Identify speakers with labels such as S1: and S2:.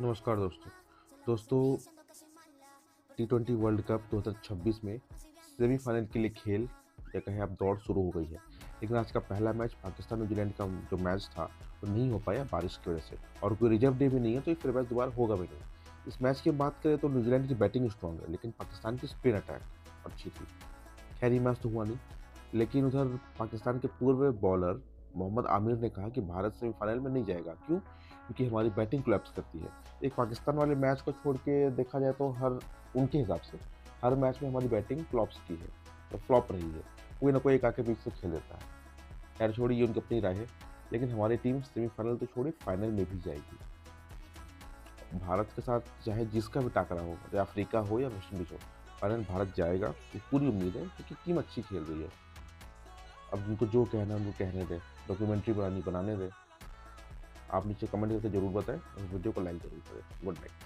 S1: नमस्कार दोस्तों T20 world cup 2026 में सेमीफाइनल के लिए खेल या कहें आप दौड़ शुरू हो गई है। लेकिन आज का पहला मैच पाकिस्तान न्यूजीलैंड का जो मैच था वो नहीं हो पाया बारिश की वजह से, और कोई रिजर्व डे भी नहीं है, तो फिर मैच दोबारा होगा भी नहीं। इस मैच की बात करें तो न्यूजीलैंड की बैटिंग स्ट्रॉन्ग है, लेकिन पाकिस्तान की स्पिन अटैक अच्छी थी। खैर ये मैच तो हुआ नहीं, लेकिन उधर पाकिस्तान के पूर्व बॉलर मोहम्मद आमिर ने कहा कि भारत सेमीफाइनल में नहीं जाएगा। क्यों? क्योंकि हमारी बैटिंग कोलैप्स करती है। एक पाकिस्तान वाले मैच को छोड़ के देखा जाए तो उनके हिसाब से हर मैच में हमारी बैटिंग फ्लॉप्स की है, तो फ्लॉप रही है। कोई ना कोई एक आके बीच से खेल देता है। खैर छोड़िए, ये उनकी अपनी राय है, लेकिन हमारी टीम सेमीफाइनल तो छोड़िए फाइनल में भी जाएगी। भारत के साथ चाहे जिसका भी टकराव हो, चाहे अफ्रीका हो या वेस्ट इंडीज हो, फाइनल भारत जाएगा, ये पूरी उम्मीद है, क्योंकि टीम अच्छी खेल रही है। अब उनको जो कहना है उनको कहने दें, डॉक्यूमेंट्री बनाने दें। आप नीचे कमेंट करके जरूर बताएं और वीडियो को लाइक जरूर करें। Good night.